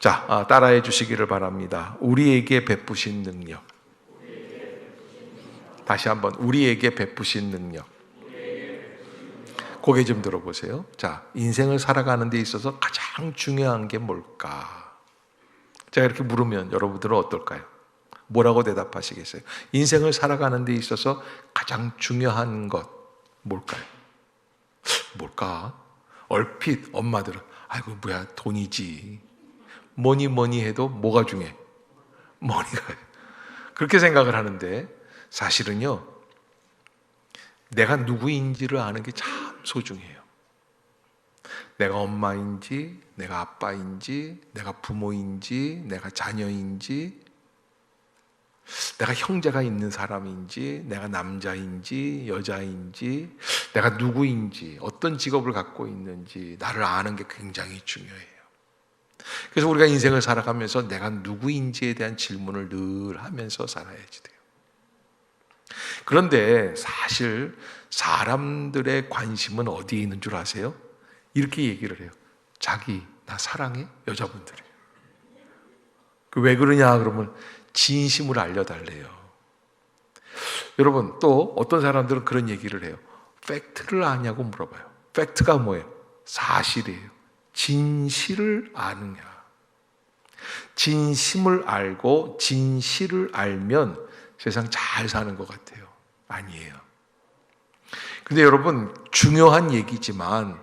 자, 따라해 주시기를 바랍니다. 우리에게 베푸신 능력. 다시 한번, 우리에게 베푸신 능력. 고개 좀 들어보세요. 자, 인생을 살아가는 데 있어서 가장 중요한 게 뭘까? 제가 이렇게 물으면 여러분들은 어떨까요? 뭐라고 대답하시겠어요? 인생을 살아가는 데 있어서 가장 중요한 것 뭘까요? 뭘까? 얼핏 엄마들은 아이고 뭐야 돈이지. 뭐니 해도 뭐가 중요해? 머니가. 그렇게 생각을 하는데 사실은요, 내가 누구인지를 아는 게 참 소중해요. 내가 엄마인지, 내가 아빠인지, 내가 부모인지, 내가 자녀인지, 내가 형제가 있는 사람인지, 내가 남자인지, 여자인지, 내가 누구인지, 어떤 직업을 갖고 있는지 나를 아는 게 굉장히 중요해요. 그래서 우리가 인생을 살아가면서 내가 누구인지에 대한 질문을 늘 하면서 살아야지 돼요. 그런데 사실 사람들의 관심은 어디에 있는 줄 아세요? 이렇게 얘기를 해요. 자기, 나 사랑해? 여자분들이. 왜 그러냐 그러면 진심을 알려달래요. 여러분, 또 어떤 사람들은 그런 얘기를 해요. 팩트를 아냐고 물어봐요. 팩트가 뭐예요? 사실이에요. 진실을 아느냐. 진심을 알고 진실을 알면 세상 잘 사는 것 같아요. 아니에요. 근데 여러분, 중요한 얘기지만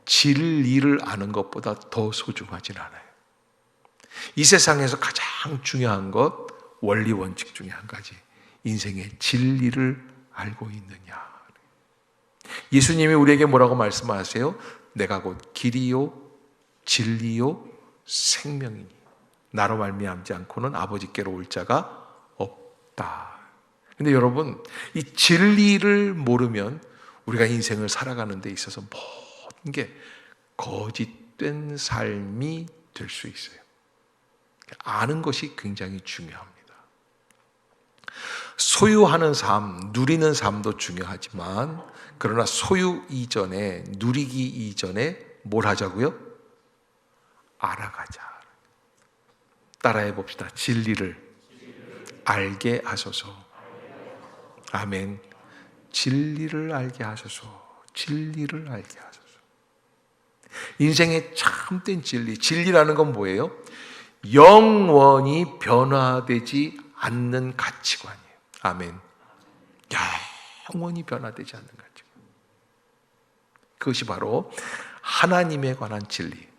진리를 아는 것보다 더 소중하진 않아요. 이 세상에서 가장 중요한 것, 원리 원칙 중에 한 가지, 인생의 진리를 알고 있느냐. 예수님이 우리에게 뭐라고 말씀하세요? 내가 곧 길이요 진리요 생명이니 나로 말미암지 않고는 아버지께로 올 자가 없다. 근데 여러분, 이 진리를 모르면 우리가 인생을 살아가는 데 있어서 모든 게 거짓된 삶이 될 수 있어요. 아는 것이 굉장히 중요합니다. 소유하는 삶, 누리는 삶도 중요하지만 그러나 소유 이전에, 누리기 이전에 뭘 하자고요? 알아가자. 따라해 봅시다. 진리를 알게 하소서. 아멘. 진리를 알게 하소서. 진리를 알게 하소서. 인생의 참된 진리. 진리라는 건 뭐예요? 영원히 변화되지 않는 가치관이에요. 아멘. 영원히 변화되지 않는 가치관. 그것이 바로 하나님에 관한 진리.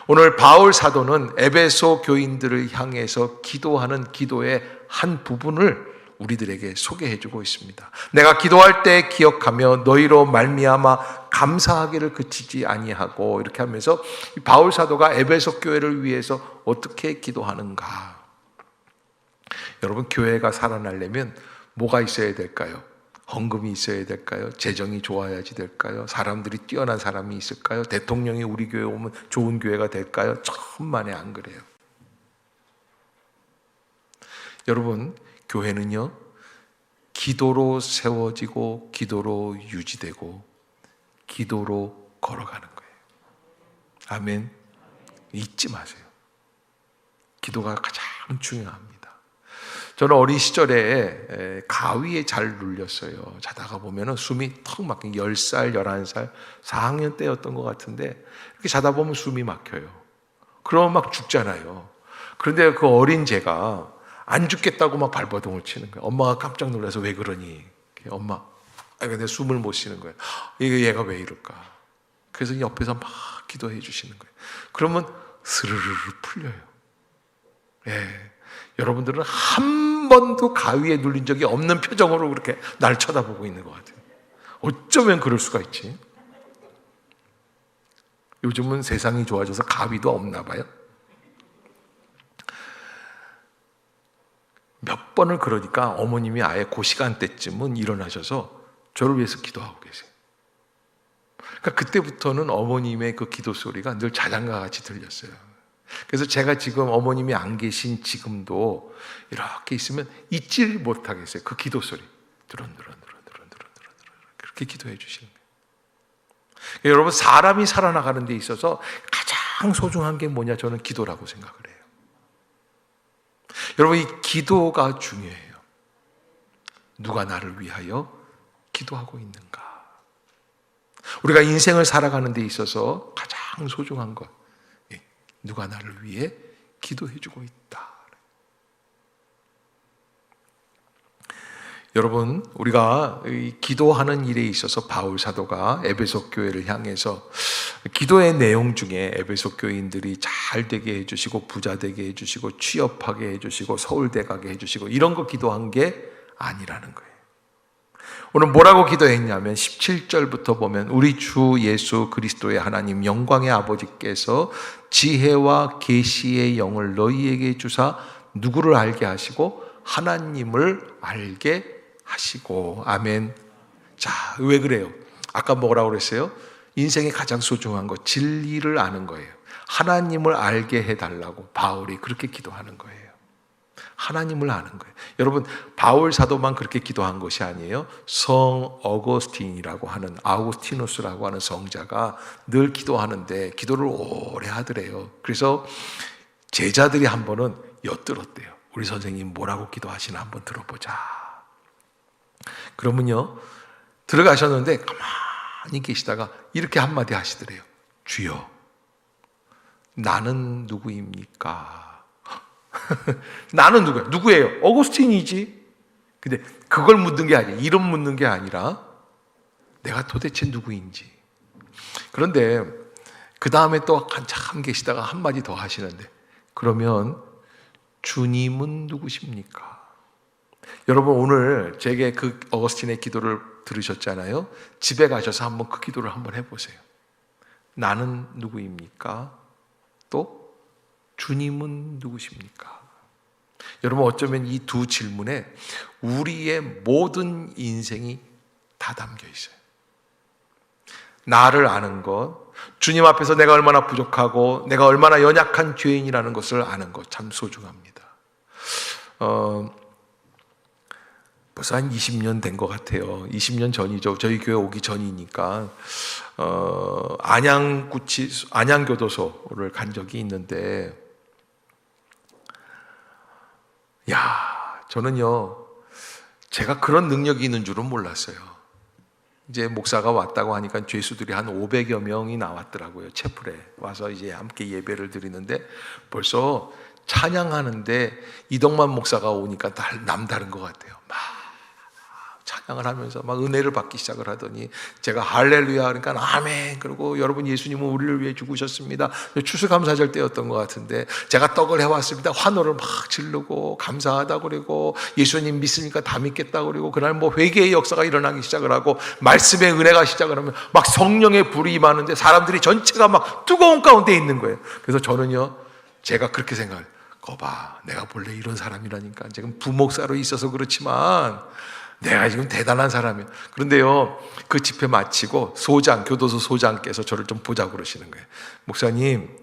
오늘 바울 사도는 에베소 교인들을 향해서 기도하는 기도의 한 부분을 우리들에게 소개해주고 있습니다. 내가 기도할 때 기억하며 너희로 말미암아 감사하기를 그치지 아니하고, 이렇게 하면서 바울 사도가 에베소 교회를 위해서 어떻게 기도하는가. 여러분, 교회가 살아나려면 뭐가 있어야 될까요? 헌금이 있어야 될까요? 재정이 좋아야지 될까요? 사람들이 뛰어난 사람이 있을까요? 대통령이 우리 교회 오면 좋은 교회가 될까요? 천만에 안 그래요. 여러분, 교회는요, 기도로 세워지고 기도로 유지되고 기도로 걸어가는 거예요. 아멘. 잊지 마세요. 기도가 가장 중요합니다. 저는 어린 시절에 가위에 잘 눌렸어요. 자다가 보면 숨이 턱 막히고 10살, 11살, 4학년 때였던 것 같은데 이렇게 자다 보면 숨이 막혀요. 그러면 막 죽잖아요. 그런데 그 어린 제가 안 죽겠다고 막 발버둥을 치는 거예요. 엄마가 깜짝 놀라서 왜 그러니? 엄마, 근데 숨을 못 쉬는 거예요. 이거 얘가 왜 이럴까? 그래서 옆에서 막 기도해 주시는 거예요. 그러면 스르르르 풀려요. 예. 여러분들은 한 번도 가위에 눌린 적이 없는 표정으로 그렇게 날 쳐다보고 있는 것 같아요. 어쩌면 그럴 수가 있지? 요즘은 세상이 좋아져서 가위도 없나 봐요. 몇 번을 그러니까 어머님이 아예 그 시간대쯤은 일어나셔서 저를 위해서 기도하고 계세요. 그러니까 그때부터는 어머님의 그 기도 소리가 늘 자장가 같이 들렸어요. 그래서 제가 지금 어머님이 안 계신 지금도 이렇게 있으면 잊지 못하겠어요. 그 기도 소리. 드런드런 그렇게 기도해 주시는 거예요. 여러분, 사람이 살아나가는 데 있어서 가장 가장 소중한 게 뭐냐? 저는 기도라고 생각을 해요. 여러분, 이 기도가 중요해요. 누가 나를 위하여 기도하고 있는가? 우리가 인생을 살아가는 데 있어서 가장 소중한 것, 누가 나를 위해 기도해주고 있다. 여러분, 우리가 기도하는 일에 있어서 바울 사도가 에베소 교회를 향해서 기도의 내용 중에 에베소 교인들이 잘 되게 해주시고 부자 되게 해주시고 취업하게 해주시고 서울대 가게 해주시고 이런 거 기도한 게 아니라는 거예요. 오늘 뭐라고 기도했냐면 17절부터 보면 우리 주 예수 그리스도의 하나님 영광의 아버지께서 지혜와 계시의 영을 너희에게 주사 누구를 알게 하시고 하나님을 알게 하시고. 아멘. 자, 왜 그래요? 아까 뭐라고 그랬어요? 인생의 가장 소중한 거 진리를 아는 거예요. 하나님을 알게 해달라고 바울이 그렇게 기도하는 거예요. 하나님을 아는 거예요. 여러분, 바울 사도만 그렇게 기도한 것이 아니에요. 성 어거스틴이라고 하는, 아우구스티누스라고 하는 성자가 늘 기도하는데 기도를 오래 하더래요. 그래서 제자들이 한 번은 엿들었대요. 우리 선생님 뭐라고 기도하시나 한번 들어보자. 그러면요, 들어가셨는데 가만히 계시다가 이렇게 한마디 하시더래요. 주여, 나는 누구입니까? 나는 누구야? 누구예요? 어거스틴이지. 근데 그걸 묻는 게 아니에요. 이름 묻는 게 아니라 내가 도대체 누구인지. 그런데 그 다음에 또 한참 계시다가 한마디 더 하시는데, 그러면 주님은 누구십니까? 여러분, 오늘 제게 그 어거스틴의 기도를 들으셨잖아요. 집에 가셔서 한번 그 기도를 한번 해보세요. 나는 누구입니까? 또 주님은 누구십니까? 여러분, 어쩌면 이 두 질문에 우리의 모든 인생이 다 담겨 있어요. 나를 아는 것, 주님 앞에서 내가 얼마나 부족하고 내가 얼마나 연약한 죄인이라는 것을 아는 것 참 소중합니다. 벌써 한 20년 된 것 같아요. 20년 전이죠. 저희 교회 오기 전이니까 안양교도소를 간 적이 있는데, 저는요, 제가 그런 능력이 있는 줄은 몰랐어요. 이제 목사가 왔다고 하니까 죄수들이 한 500여 명이 나왔더라고요. 채플에 와서 이제 함께 예배를 드리는데, 벌써 찬양하는데 이덕만 목사가 오니까 남다른 것 같아요. 막 찬양을 하면서 막 은혜를 받기 시작을 하더니 제가 할렐루야 그러니까 아멘, 그리고 여러분 예수님은 우리를 위해 죽으셨습니다. 추수감사절 때였던 것 같은데 제가 떡을 해왔습니다. 환호를 막 지르고 감사하다고 그러고 예수님 믿으니까 다 믿겠다고 그러고, 그날 뭐 회개의 역사가 일어나기 시작을 하고 말씀의 은혜가 시작을 하면 막 성령의 불이 임하는데 사람들이 전체가 막 뜨거운 가운데 있는 거예요. 그래서 저는요, 제가 그렇게 생각해요. 거봐, 내가 본래 이런 사람이라니까. 지금 부목사로 있어서 그렇지만 내가 지금 대단한 사람이에요. 그런데요, 그 집회 마치고 교도소 소장께서 저를 좀 보자고 그러시는 거예요. 목사님,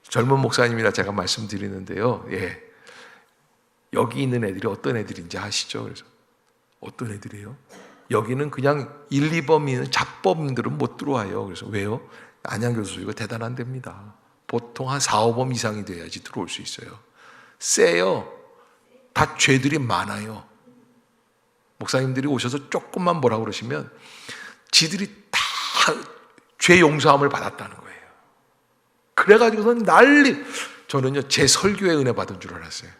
젊은 목사님이라 제가 말씀드리는데요, 여기 있는 애들이 어떤 애들인지 아시죠? 그래서 어떤 애들이에요? 여기는 그냥 1, 2범인 잡범들은 못 들어와요. 그래서 왜요? 안양교도소 이거 대단한 데입니다. 보통 한 4, 5범 이상이 돼야지 들어올 수 있어요. 세요. 다 죄들이 많아요. 목사님들이 오셔서 조금만 뭐라고 그러시면 지들이 다 죄 용서함을 받았다는 거예요. 그래가지고선 난리. 저는요, 제 설교에 은혜 받은 줄 알았어요.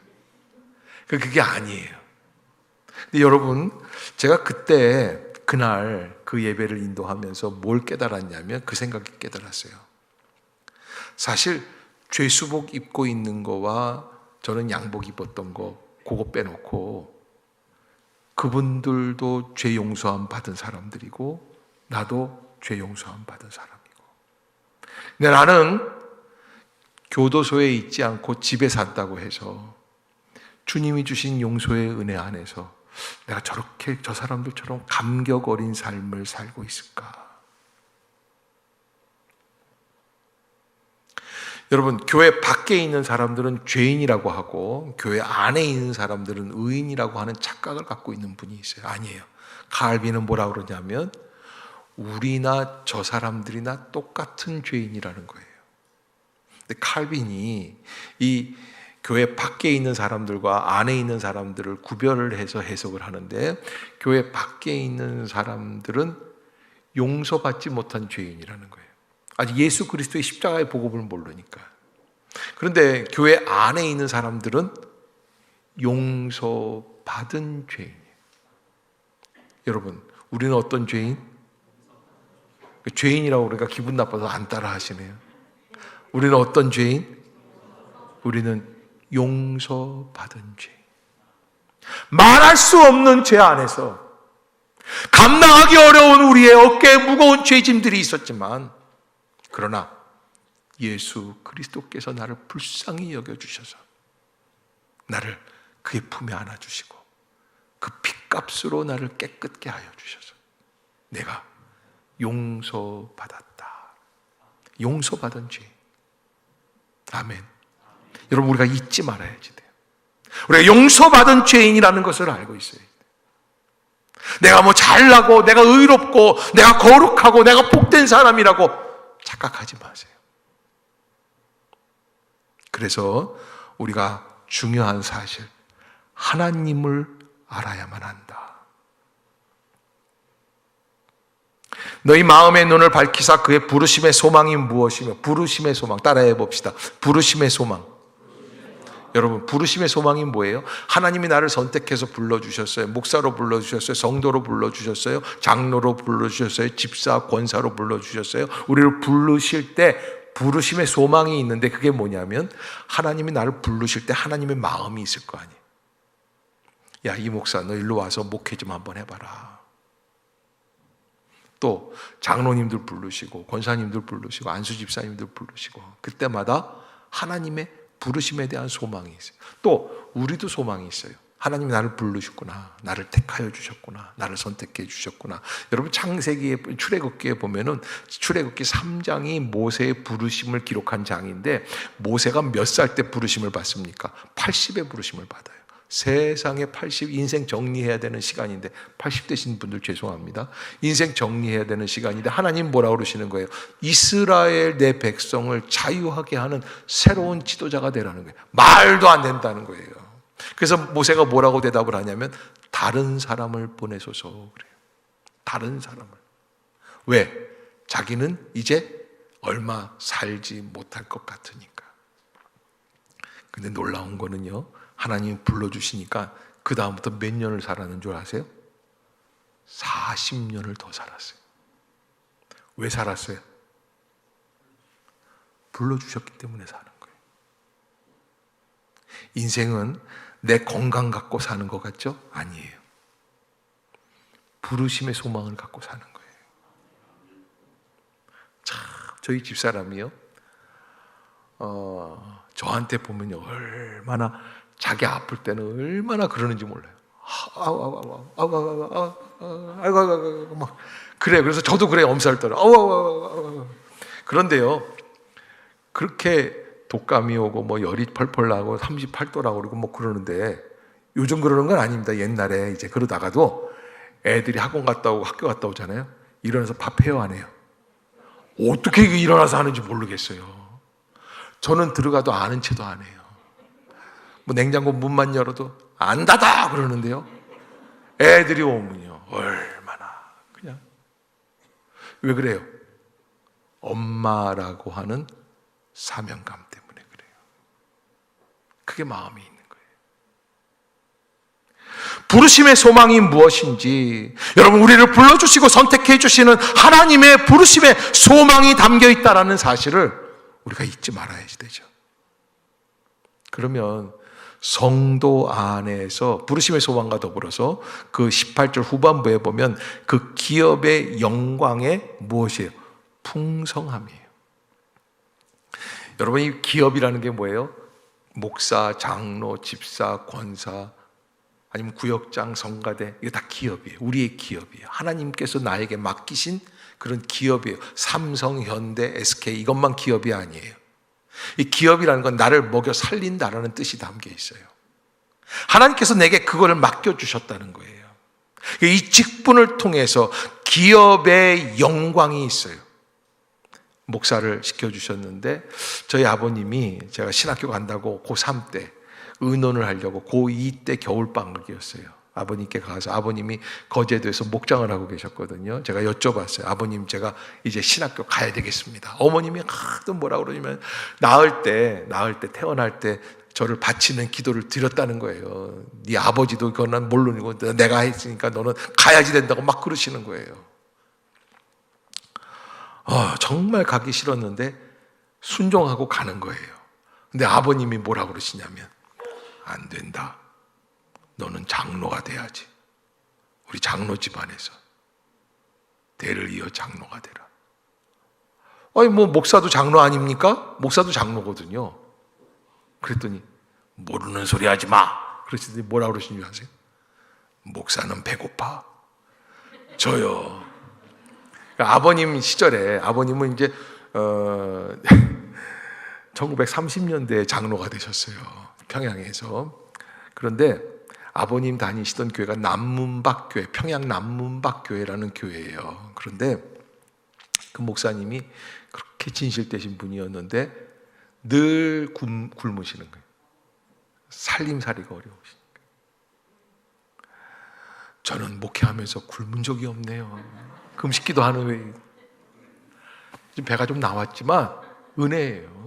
그게 아니에요. 근데 여러분, 제가 그날 그 예배를 인도하면서 뭘 깨달았냐면 그 생각이 깨달았어요. 사실 죄수복 입고 있는 거와 저는 양복 입었던 거 그거 빼놓고 그분들도 죄 용서함 받은 사람들이고 나도 죄 용서함 받은 사람이고, 근데 나는 교도소에 있지 않고 집에 산다고 해서 주님이 주신 용서의 은혜 안에서 내가 저렇게 저 사람들처럼 감격 어린 삶을 살고 있을까? 여러분, 교회 밖에 있는 사람들은 죄인이라고 하고 교회 안에 있는 사람들은 의인이라고 하는 착각을 갖고 있는 분이 있어요. 아니에요. 가을비는 뭐라고 그러냐면 우리나 저 사람들이나 똑같은 죄인이라는 거예요. 근데 칼빈이 이 교회 밖에 있는 사람들과 안에 있는 사람들을 구별을 해서 해석을 하는데, 교회 밖에 있는 사람들은 용서받지 못한 죄인이라는 거예요. 아직 예수 그리스도의 십자가의 복음을 모르니까. 그런데 교회 안에 있는 사람들은 용서받은 죄인이에요. 여러분, 우리는 어떤 죄인? 죄인이라고 그러니까 기분 나빠서 안 따라 하시네요. 우리는 어떤 죄인? 우리는 용서받은 죄인. 말할 수 없는 죄 안에서 감당하기 어려운 우리의 어깨에 무거운 죄짐들이 있었지만, 그러나 예수 그리스도께서 나를 불쌍히 여겨주셔서 나를 그의 품에 안아주시고 그 핏값으로 나를 깨끗게 하여 주셔서 내가 용서받았다. 용서받은 죄. 아멘. 여러분, 우리가 잊지 말아야지 돼요. 우리가 용서받은 죄인이라는 것을 알고 있어요. 내가 뭐 잘나고 내가 의롭고 내가 거룩하고 내가 복된 사람이라고 착각하지 마세요. 그래서 우리가 중요한 사실, 하나님을 알아야만 한다. 너희 마음의 눈을 밝히사 그의 부르심의 소망이 무엇이며, 부르심의 소망 따라해 봅시다. 부르심의 소망. 여러분, 부르심의 소망이 뭐예요? 하나님이 나를 선택해서 불러주셨어요. 목사로 불러주셨어요. 성도로 불러주셨어요. 장로로 불러주셨어요. 집사, 권사로 불러주셨어요. 우리를 부르실 때 부르심의 소망이 있는데, 그게 뭐냐면 하나님이 나를 부르실 때 하나님의 마음이 있을 거 아니에요. 야, 이 목사 너 일로 와서 목회 좀 한번 해봐라. 또 장로님들 부르시고 권사님들 부르시고 안수 집사님들 부르시고, 그때마다 하나님의 부르심에 대한 소망이 있어요. 또 우리도 소망이 있어요. 하나님이 나를 부르셨구나, 나를 택하여 주셨구나, 나를 선택해 주셨구나. 여러분, 창세기에, 출애굽기에 보면은 출애굽기 3장이 모세의 부르심을 기록한 장인데, 모세가 몇 살 때 부르심을 받습니까? 80에 부르심을 받아요. 세상에 80, 인생 정리해야 되는 시간인데, 80 되신 분들 죄송합니다. 인생 정리해야 되는 시간인데 하나님 뭐라고 그러시는 거예요? 이스라엘 내 백성을 자유하게 하는 새로운 지도자가 되라는 거예요. 말도 안 된다는 거예요. 그래서 모세가 뭐라고 대답을 하냐면, 다른 사람을 보내소서 그래요. 다른 사람을. 왜? 자기는 이제 얼마 살지 못할 것 같으니까. 근데 놀라운 거는요, 하나님이 불러주시니까 그 다음부터 몇 년을 살았는 줄 아세요? 40년을 더 살았어요. 왜 살았어요? 불러주셨기 때문에 사는 거예요. 인생은 내 건강 갖고 사는 것 같죠? 아니에요. 부르심의 소망을 갖고 사는 거예요. 참, 저희 집사람이요, 저한테 보면요, 얼마나 자기 아플 때는 얼마나 그러는지 몰라요. 막 그래. 그래서 저도 그래, 엄살 떨어. 그런데요, 그렇게 독감이 오고 뭐 열이 펄펄 나고 38도라고 그러고 뭐 그러는데, 요즘 그러는 건 아닙니다. 옛날에 이제 그러다가도 애들이 학원 갔다 오고 학교 갔다 오잖아요. 일어나서 밥 해요, 안 해요? 어떻게 일어나서 하는지 모르겠어요. 저는 들어가도 아는 체도 안 해요. 뭐 냉장고 문만 열어도 안 닫아 그러는데요, 애들이 오면요 얼마나 그냥. 왜 그래요? 엄마라고 하는 사명감 때문에 그래요. 그게 마음이 있는 거예요. 부르심의 소망이 무엇인지, 여러분, 우리를 불러주시고 선택해 주시는 하나님의 부르심의 소망이 담겨 있다는 사실을 우리가 잊지 말아야지 되죠. 그러면 성도 안에서 부르심의 소망과 더불어서 그 18절 후반부에 보면 그 기업의 영광의 무엇이에요? 풍성함이에요. 여러분, 이 기업이라는 게 뭐예요? 목사, 장로, 집사, 권사, 아니면 구역장, 성가대, 이게 다 기업이에요. 우리의 기업이에요. 하나님께서 나에게 맡기신 그런 기업이에요. 삼성, 현대, SK, 이것만 기업이 아니에요. 이 기업이라는 건 나를 먹여 살린다라는 뜻이 담겨 있어요. 하나님께서 내게 그거를 맡겨주셨다는 거예요. 이 직분을 통해서 기업의 영광이 있어요. 목사를 시켜주셨는데 저희 아버님이 제가 신학교 간다고 고3 때 의논을 하려고 고2 때 겨울방학이었어요. 아버님께 가서 아버님이 거제도에서 목장을 하고 계셨거든요. 제가 여쭤봤어요. 아버님, 제가 이제 신학교 가야 되겠습니다. 어머님이 하도 뭐라 그러냐면 낳을 때 태어날 때 저를 바치는 기도를 드렸다는 거예요. 네 아버지도 그건 물론이고 내가 했으니까 너는 가야지 된다고 막 그러시는 거예요. 정말 가기 싫었는데 순종하고 가는 거예요. 근데 아버님이 뭐라 그러시냐면 안 된다. 너는 장로가 돼야지. 우리 장로 집안에서 대를 이어 장로가 되라. 아니 뭐 목사도 장로 아닙니까? 목사도 장로거든요. 그랬더니 모르는 소리 하지 마. 그러시더니 뭐라 그러신 줄 아세요? 목사는 배고파. 저요. 그러니까 아버님 시절에 아버님은 이제 1930년대에 장로가 되셨어요. 평양에서. 그런데 아버님 다니시던 교회가 남문박교회, 평양 남문박교회라는 교회예요. 그런데 그 목사님이 그렇게 진실되신 분이었는데 늘 굶으시는 거예요. 살림살이가 어려우시니까. 저는 목회하면서 굶은 적이 없네요. 금식기도 하는 후에 배가 좀 나왔지만 은혜예요.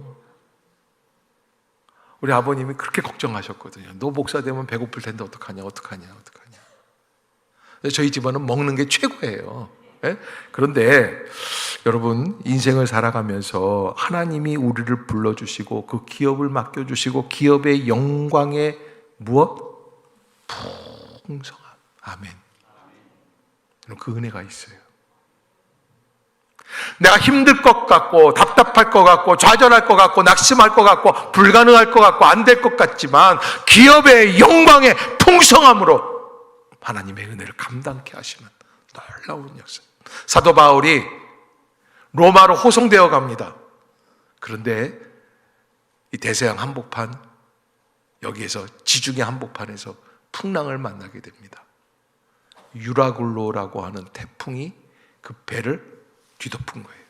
우리 아버님이 그렇게 걱정하셨거든요. 너 목사 되면 배고플 텐데 어떡하냐. 저희 집안은 먹는 게 최고예요. 네? 그런데 여러분, 인생을 살아가면서 하나님이 우리를 불러주시고 그 기업을 맡겨주시고 기업의 영광에 무엇? 풍성함. 아멘. 그 은혜가 있어요. 내가 힘들 것 같고 답답할 것 같고 좌절할 것 같고 낙심할 것 같고 불가능할 것 같고 안 될 것 같지만 기업의 영광의 풍성함으로 하나님의 은혜를 감당케 하시는 놀라운 역사. 사도 바울이 로마로 호송되어 갑니다. 그런데 이 대서양 한복판, 여기에서 지중해 한복판에서 풍랑을 만나게 됩니다. 유라굴로라고 하는 태풍이 그 배를 뒤덮은 거예요.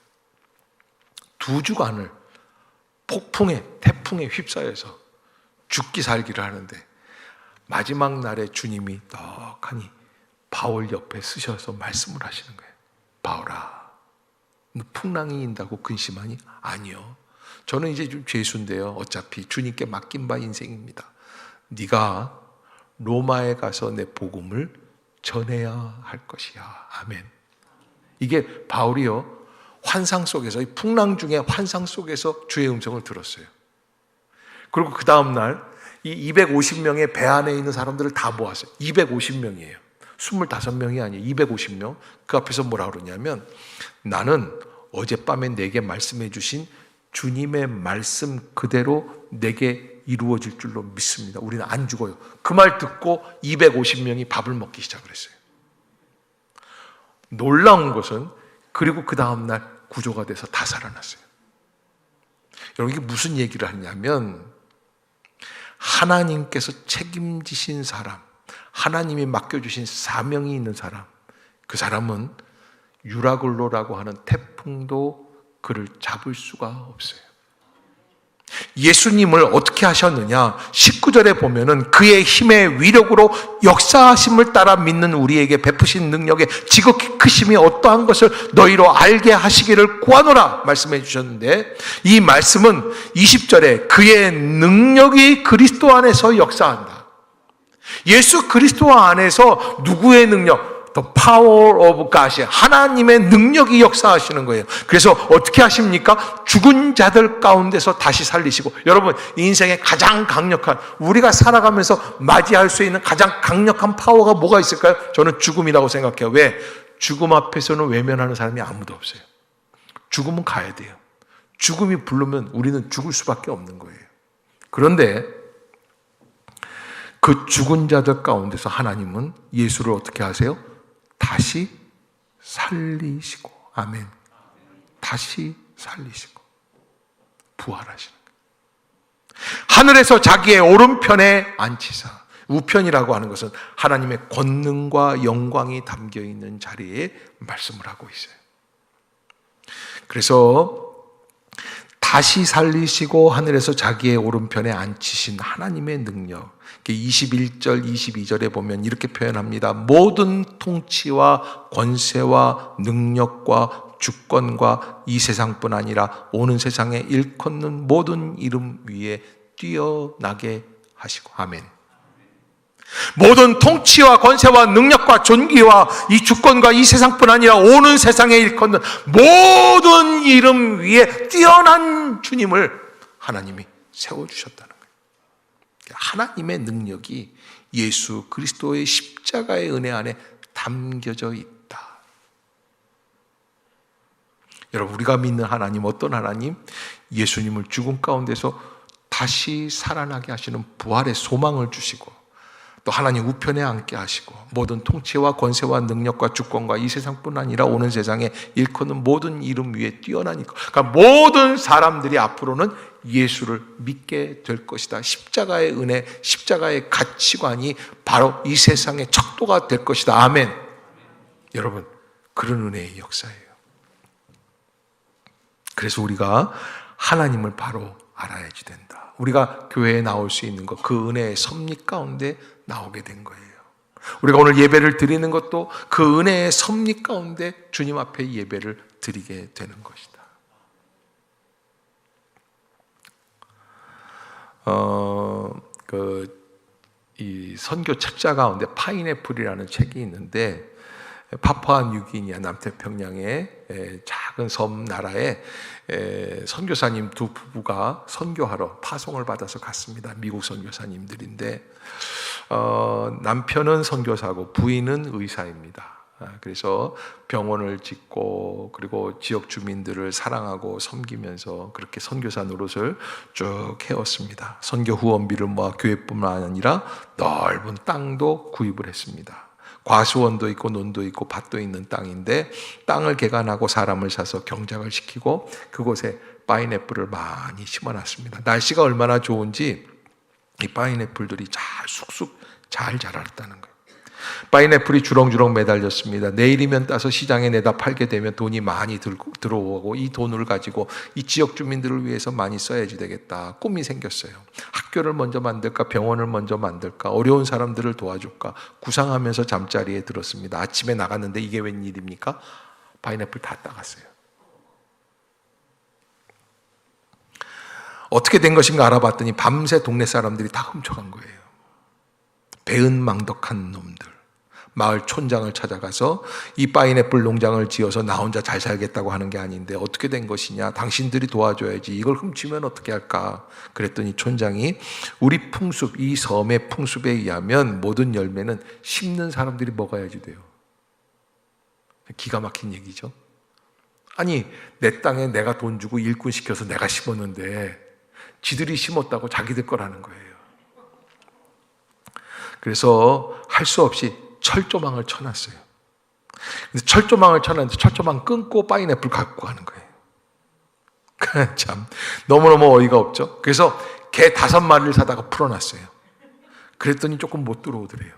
2주간을 태풍에 휩싸여서 죽기 살기를 하는데 마지막 날에 주님이 떡하니 바울 옆에 쓰셔서 말씀을 하시는 거예요. 바울아, 너 풍랑이 인다고 근심하니? 아니요. 저는 이제 좀 죄수인데요. 어차피 주님께 맡긴 바 인생입니다. 네가 로마에 가서 내 복음을 전해야 할 것이야. 아멘. 이게 바울이요, 환상 속에서, 이 풍랑 중에 환상 속에서 주의 음성을 들었어요. 그리고 그 다음날 이 250명의 배 안에 있는 사람들을 다 모았어요. 250명이에요. 25명이 아니에요. 250명. 그 앞에서 뭐라 그러냐면, 나는 어젯밤에 내게 말씀해 주신 주님의 말씀 그대로 내게 이루어질 줄로 믿습니다. 우리는 안 죽어요. 그 말 듣고 250명이 밥을 먹기 시작을 했어요. 놀라운 것은 그리고 그 다음날 구조가 돼서 다 살아났어요. 여러분, 이게 무슨 얘기를 하냐면 하나님께서 책임지신 사람, 하나님이 맡겨주신 사명이 있는 사람, 그 사람은 유라굴로라고 하는 태풍도 그를 잡을 수가 없어요. 예수님을 어떻게 하셨느냐? 19절에 보면은 그의 힘의 위력으로 역사하심을 따라 믿는 우리에게 베푸신 능력의 지극히 크심이 어떠한 것을 너희로 알게 하시기를 구하노라 말씀해 주셨는데, 이 말씀은 20절에 그의 능력이 그리스도 안에서 역사한다. 예수 그리스도 안에서 누구의 능력? The power of God, 하나님의 능력이 역사하시는 거예요. 그래서 어떻게 하십니까? 죽은 자들 가운데서 다시 살리시고. 여러분, 인생의 가장 강력한, 우리가 살아가면서 맞이할 수 있는 가장 강력한 파워가 뭐가 있을까요? 저는 죽음이라고 생각해요. 왜? 죽음 앞에서는 외면하는 사람이 아무도 없어요. 죽음은 가야 돼요. 죽음이 부르면 우리는 죽을 수밖에 없는 거예요. 그런데 그 죽은 자들 가운데서 하나님은 예수를 어떻게 하세요? 다시 살리시고. 아멘. 다시 살리시고 부활하시는 거예요. 하늘에서 자기의 오른편에 앉히사. 우편이라고 하는 것은 하나님의 권능과 영광이 담겨 있는 자리에 말씀을 하고 있어요. 그래서 다시 살리시고 하늘에서 자기의 오른편에 앉히신 하나님의 능력. 21절, 22절에 보면 이렇게 표현합니다. 모든 통치와 권세와 능력과 주권과 이 세상뿐 아니라 오는 세상에 일컫는 모든 이름 위에 뛰어나게 하시고. 아멘. 모든 통치와 권세와 능력과 존귀와 이 주권과 이 세상뿐 아니라 오는 세상에 일컫는 모든 이름 위에 뛰어난 주님을 하나님이 세워주셨다는 거예요. 하나님의 능력이 예수 그리스도의 십자가의 은혜 안에 담겨져 있다. 여러분, 우리가 믿는 하나님, 어떤 하나님? 예수님을 죽음 가운데서 다시 살아나게 하시는 부활의 소망을 주시고, 또 하나님 우편에 앉게 하시고, 모든 통치와 권세와 능력과 주권과 이 세상뿐 아니라 오는 세상에 일컫는 모든 이름 위에 뛰어나니까, 그러니까 모든 사람들이 앞으로는 예수를 믿게 될 것이다. 십자가의 은혜, 십자가의 가치관이 바로 이 세상의 척도가 될 것이다. 아멘. 여러분, 그런 은혜의 역사예요. 그래서 우리가 하나님을 바로 알아야지 된다. 우리가 교회에 나올 수 있는 것, 그 은혜의 섭리 가운데 나오게 된 거예요. 우리가 오늘 예배를 드리는 것도 그 은혜의 섭리 가운데 주님 앞에 예배를 드리게 되는 것이다. 이 선교 책자 가운데 파인애플이라는 책이 있는데, 파푸아뉴기니아 남태평양의 작은 섬 나라에 선교사님 두 부부가 선교하러 파송을 받아서 갔습니다. 미국 선교사님들인데, 남편은 선교사고 부인은 의사입니다. 그래서 병원을 짓고, 그리고 지역 주민들을 사랑하고 섬기면서 그렇게 선교사 노릇을 쭉 해왔습니다. 선교 후원비를 모아 교회뿐만 아니라 넓은 땅도 구입을 했습니다. 과수원도 있고 논도 있고 밭도 있는 땅인데, 땅을 개간하고 사람을 사서 경작을 시키고 그곳에 파인애플을 많이 심어놨습니다. 날씨가 얼마나 좋은지 이 파인애플들이 잘 쑥쑥 잘 자랐다는 거예요. 파인애플이 주렁주렁 매달렸습니다. 내일이면 따서 시장에 내다 팔게 되면 돈이 많이 들어오고, 이 돈을 가지고 이 지역 주민들을 위해서 많이 써야지 되겠다. 꿈이 생겼어요. 학교를 먼저 만들까, 병원을 먼저 만들까, 어려운 사람들을 도와줄까 구상하면서 잠자리에 들었습니다. 아침에 나갔는데 이게 웬일입니까? 파인애플 다 따갔어요. 어떻게 된 것인가 알아봤더니 밤새 동네 사람들이 다 훔쳐간 거예요. 배은망덕한 놈들. 마을 촌장을 찾아가서 이 파인애플 농장을 지어서 나 혼자 잘 살겠다고 하는 게 아닌데 어떻게 된 것이냐, 당신들이 도와줘야지, 이걸 훔치면 어떻게 할까. 그랬더니 촌장이 우리 풍습, 이 섬의 풍습에 의하면 모든 열매는 심는 사람들이 먹어야지 돼요. 기가 막힌 얘기죠. 아니, 내 땅에 내가 돈 주고 일꾼 시켜서 내가 심었는데 지들이 심었다고 자기들 거라는 거예요. 그래서 할 수 없이 철조망을 쳐놨어요. 근데 철조망을 쳐놨는데 철조망 끊고 파인애플 갖고 가는 거예요. 참 너무너무 어이가 없죠. 그래서 개 5마리를 사다가 풀어놨어요. 그랬더니 조금 못 들어오더래요.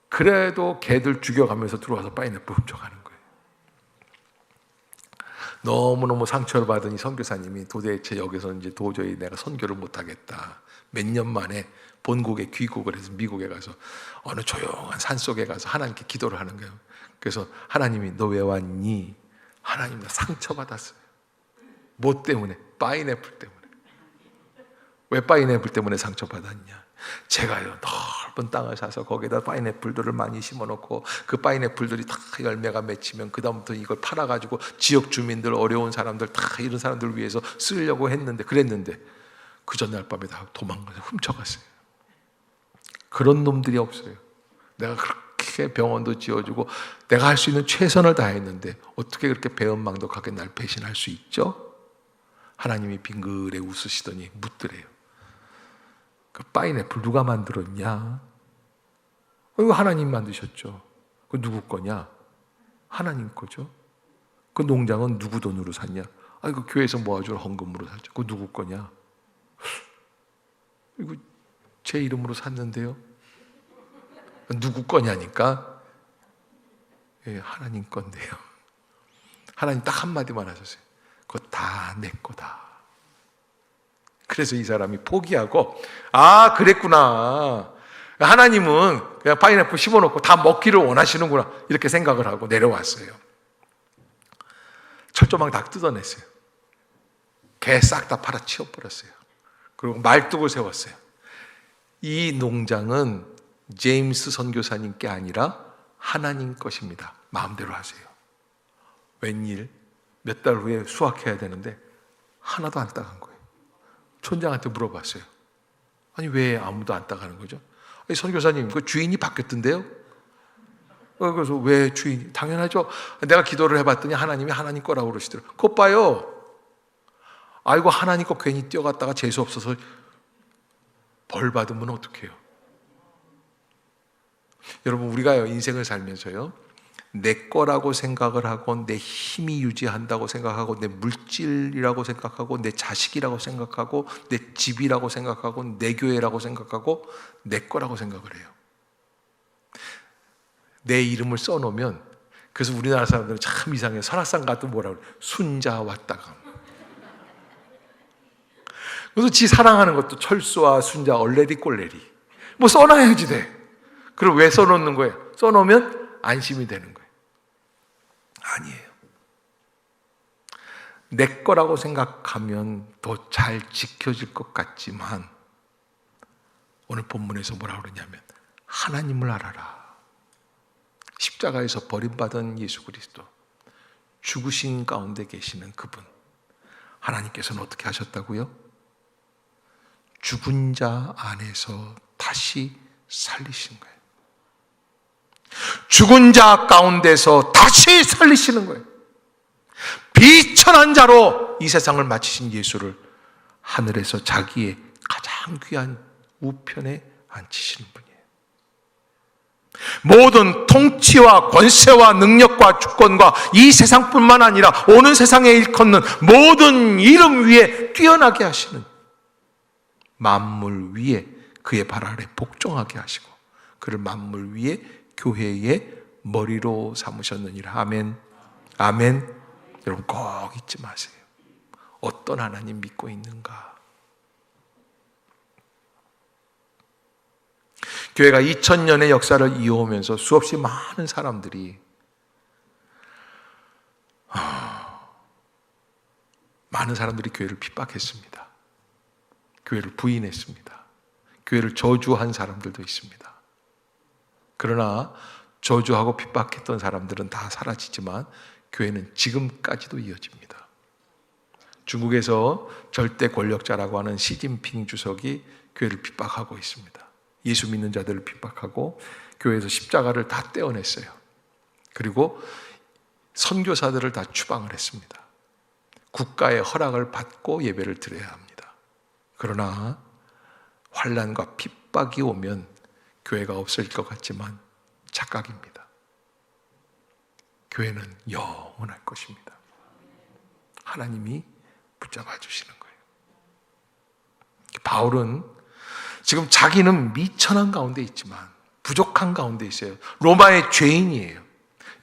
그래도 개들 죽여가면서 들어와서 파인애플 훔쳐가는 거예요. 너무너무 상처를 받은 이 선교사님이 도대체 여기서 이제 도저히 내가 선교를 못하겠다. 몇 년 만에 본국에 귀국을 해서 미국에 가서 어느 조용한 산속에 가서 하나님께 기도를 하는 거예요. 그래서 하나님이 너 왜 왔니? 하나님 나 상처받았어요. 뭐 때문에? 파인애플 때문에. 왜 파인애플 때문에 상처받았냐? 제가요 넓은 땅을 사서 거기에다 파인애플들을 많이 심어놓고 그 파인애플들이 다 열매가 맺히면 그 다음부터 이걸 팔아가지고 지역 주민들, 어려운 사람들 다 이런 사람들을 위해서 쓰려고 했는데, 그랬는데 그 전날 밤에 다 도망가서 훔쳐갔어요. 그런 놈들이 없어요. 내가 그렇게 병원도 지어주고 내가 할 수 있는 최선을 다했는데 어떻게 그렇게 배은망덕하게 날 배신할 수 있죠? 하나님이 빙그레 웃으시더니 묻더래요. 그 파인애플 누가 만들었냐? 이거 하나님 만드셨죠. 그 누구 거냐? 하나님 거죠. 그 농장은 누구 돈으로 샀냐? 이거 교회에서 모아줄 헌금으로 샀죠. 그 누구 거냐? 이거 제 이름으로 샀는데요. 누구 거냐니까 하나님 건데요. 하나님 딱 한마디만 하셨어요. 그거 다 내 거다. 그래서 이 사람이 포기하고, 아, 그랬구나. 하나님은 그냥 파인애플 씹어놓고 다 먹기를 원하시는구나. 이렇게 생각을 하고 내려왔어요. 철조망 다 뜯어냈어요. 개 싹 다 팔아치워버렸어요. 그리고 말뚝을 세웠어요. 이 농장은 제임스 선교사님께 아니라 하나님 것입니다. 마음대로 하세요. 웬일 몇 달 후에 수확해야 되는데 하나도 안 따간 거예요. 촌장한테 물어봤어요. 아니 왜 아무도 안 따가는 거죠? 아니, 선교사님 그 주인이 바뀌었던데요? 그래서 왜 주인이? 당연하죠. 내가 기도를 해봤더니 하나님이 하나님 거라고 그러시더라고요. 그것 봐요. 아이고 하나님 거 괜히 뛰어갔다가 재수 없어서 벌 받으면 어떡해요? 여러분 우리가요 인생을 살면서요 내 거라고 생각을 하고 내 힘이 유지한다고 생각하고 내 물질이라고 생각하고 내 자식이라고 생각하고 내 집이라고 생각하고 내 교회라고 생각하고 내 거라고 생각을 해요. 내 이름을 써놓으면 그래서 우리나라 사람들은 참 이상해요. 설악산 가도 뭐라 그래요? 순자 왔다가 그래서 지 사랑하는 것도 철수와 순자 얼레리 꼴레리 뭐 써놔야지 돼. 그럼 왜 써놓는 거예요? 써놓으면 안심이 되는 거예요. 아니에요. 내 거라고 생각하면 더 잘 지켜질 것 같지만 오늘 본문에서 뭐라고 그러냐면 하나님을 알아라. 십자가에서 버림받은 예수 그리스도 죽으신 가운데 계시는 그분 하나님께서는 어떻게 하셨다고요? 죽은 자 안에서 다시 살리신 거예요. 죽은 자 가운데서 다시 살리시는 거예요. 비천한 자로 이 세상을 마치신 예수를 하늘에서 자기의 가장 귀한 우편에 앉히시는 분이에요. 모든 통치와 권세와 능력과 주권과 이 세상뿐만 아니라 오는 세상에 일컫는 모든 이름 위에 뛰어나게 하시는 만물 위에 그의 발 아래 복종하게 하시고 그를 만물 위에 교회의 머리로 삼으셨느니라. 아멘. 아멘. 여러분 꼭 잊지 마세요. 어떤 하나님 믿고 있는가? 교회가 2000년의 역사를 이어오면서 수없이 많은 사람들이 교회를 핍박했습니다. 교회를 부인했습니다. 교회를 저주한 사람들도 있습니다. 그러나 저주하고 핍박했던 사람들은 다 사라지지만 교회는 지금까지도 이어집니다. 중국에서 절대 권력자라고 하는 시진핑 주석이 교회를 핍박하고 있습니다. 예수 믿는 자들을 핍박하고 교회에서 십자가를 다 떼어냈어요. 그리고 선교사들을 다 추방을 했습니다. 국가의 허락을 받고 예배를 드려야 합니다. 그러나 환난과 핍박이 오면 교회가 없어질 것 같지만 착각입니다. 교회는 영원할 것입니다. 하나님이 붙잡아 주시는 거예요. 바울은 지금 자기는 미천한 가운데 있지만 부족한 가운데 있어요. 로마의 죄인이에요.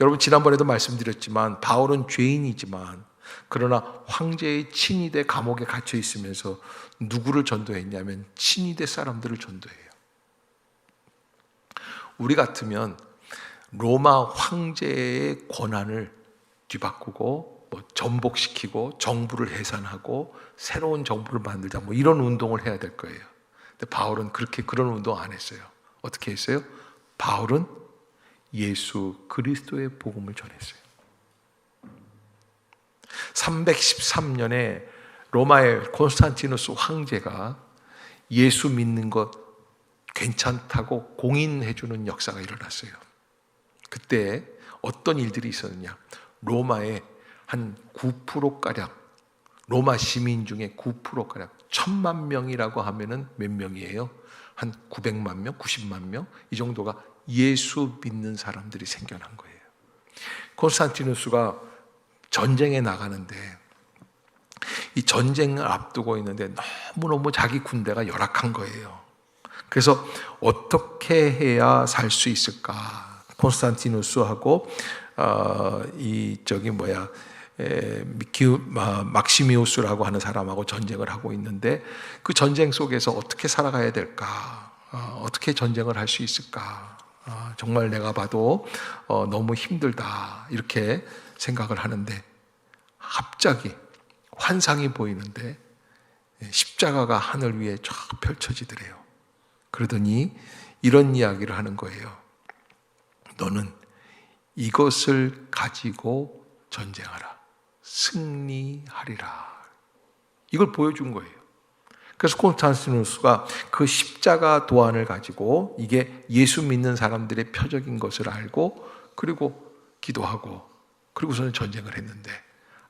여러분 지난번에도 말씀드렸지만 바울은 죄인이지만 그러나 황제의 친위대 감옥에 갇혀 있으면서 누구를 전도했냐면 친위대 사람들을 전도해요. 우리 같으면 로마 황제의 권한을 뒤바꾸고 전복시키고 정부를 해산하고 새로운 정부를 만들자 이런 운동을 해야 될 거예요. 근데 바울은 그런 운동 안 했어요. 어떻게 했어요? 바울은 예수 그리스도의 복음을 전했어요. 313년에 로마의 콘스탄티누스 황제가 예수 믿는 것 괜찮다고 공인해주는 역사가 일어났어요. 그때 어떤 일들이 있었느냐? 로마의 한 9%가량, 로마 시민 중에 9%가량 1000만 명이라고 하면은 몇 명이에요? 한 900만 명, 90만 명? 이 정도가 예수 믿는 사람들이 생겨난 거예요. 콘스탄티누스가 전쟁에 나가는데 이 전쟁을 앞두고 있는데 너무너무 자기 군대가 열악한 거예요. 그래서 어떻게 해야 살 수 있을까? 콘스탄티누스하고 막시미우스라고 하는 사람하고 전쟁을 하고 있는데 그 전쟁 속에서 어떻게 살아가야 될까? 어떻게 전쟁을 할 수 있을까? 정말 내가 봐도 너무 힘들다 이렇게 생각을 하는데 갑자기 환상이 보이는데 십자가가 하늘 위에 쫙 펼쳐지더래요. 그러더니 이런 이야기를 하는 거예요. 너는 이것을 가지고 전쟁하라. 승리하리라. 이걸 보여준 거예요. 그래서 콘스탄티누스가 그 십자가 도안을 가지고 이게 예수 믿는 사람들의 표적인 것을 알고 그리고 기도하고 그리고서는 전쟁을 했는데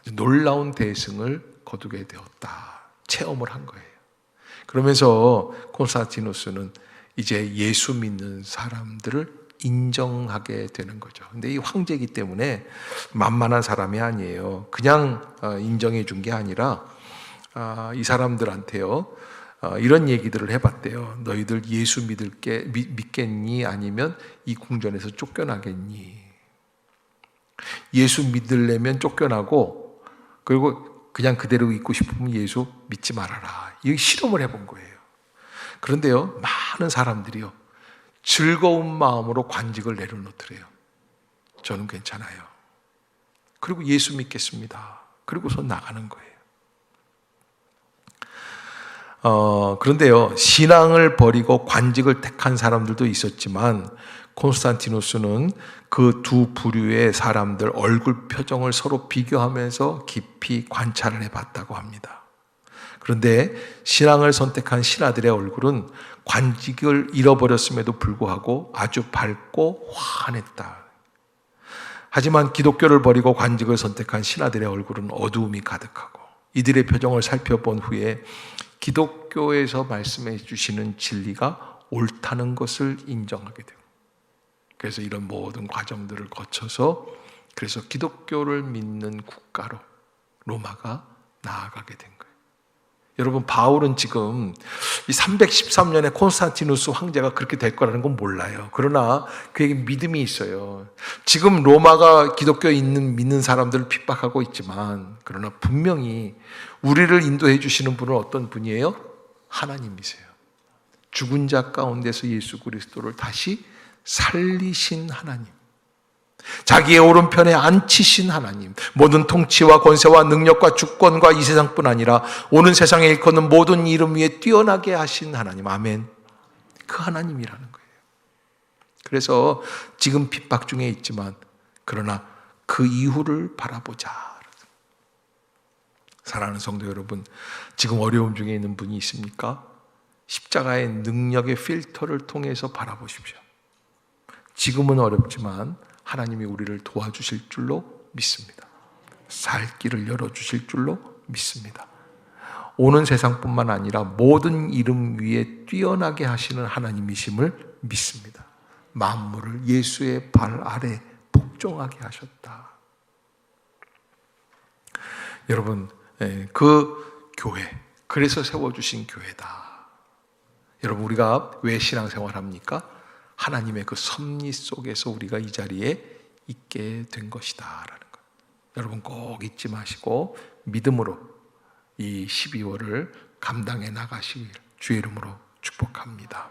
아주 놀라운 대승을 거두게 되었다. 체험을 한 거예요. 그러면서 콘스탄티누스는 이제 예수 믿는 사람들을 인정하게 되는 거죠. 근데 이 황제이기 때문에 만만한 사람이 아니에요. 그냥 인정해 준 게 아니라 이 사람들한테요 이런 얘기들을 해봤대요. 너희들 예수 믿겠니? 아니면 이 궁전에서 쫓겨나겠니? 예수 믿으려면 쫓겨나고 그리고 그냥 그대로 있고 싶으면 예수 믿지 말아라. 이 실험을 해본 거예요. 그런데요 많은 사람들이요 즐거운 마음으로 관직을 내려놓더래요. 저는 괜찮아요. 그리고 예수 믿겠습니다. 그리고서 나가는 거예요. 그런데요, 신앙을 버리고 관직을 택한 사람들도 있었지만 콘스탄티누스는 그 두 부류의 사람들 얼굴 표정을 서로 비교하면서 깊이 관찰을 해봤다고 합니다. 그런데 신앙을 선택한 신하들의 얼굴은 관직을 잃어버렸음에도 불구하고 아주 밝고 환했다. 하지만 기독교를 버리고 관직을 선택한 신하들의 얼굴은 어두움이 가득하고 이들의 표정을 살펴본 후에 기독교에서 말씀해 주시는 진리가 옳다는 것을 인정하게 되고 그래서 이런 모든 과정들을 거쳐서 그래서 기독교를 믿는 국가로 로마가 나아가게 된 거예요. 여러분 바울은 지금 이 313년에 콘스탄티누스 황제가 그렇게 될 거라는 건 몰라요. 그러나 그에게 믿음이 있어요. 지금 로마가 기독교에 믿는 사람들을 핍박하고 있지만 그러나 분명히 우리를 인도해 주시는 분은 어떤 분이에요? 하나님이세요. 죽은 자 가운데서 예수 그리스도를 다시 살리신 하나님, 자기의 오른편에 앉히신 하나님, 모든 통치와 권세와 능력과 주권과 이 세상뿐 아니라 오는 세상에 일컫는 모든 이름 위에 뛰어나게 하신 하나님, 아멘. 그 하나님이라는 거예요. 그래서 지금 핍박 중에 있지만 그러나 그 이후를 바라보자. 사랑하는 성도 여러분, 지금 어려움 중에 있는 분이 있습니까? 십자가의 능력의 필터를 통해서 바라보십시오. 지금은 어렵지만 하나님이 우리를 도와주실 줄로 믿습니다. 살 길을 열어주실 줄로 믿습니다. 오는 세상뿐만 아니라 모든 이름 위에 뛰어나게 하시는 하나님이심을 믿습니다. 만물을 예수의 발 아래 복종하게 하셨다. 여러분, 그 교회, 그래서 세워주신 교회다. 여러분, 우리가 왜 신앙생활 합니까? 하나님의 그 섭리 속에서 우리가 이 자리에 있게 된 것이다 라는 것. 여러분 꼭 잊지 마시고 믿음으로 이 12월을 감당해 나가시길 주의 이름으로 축복합니다.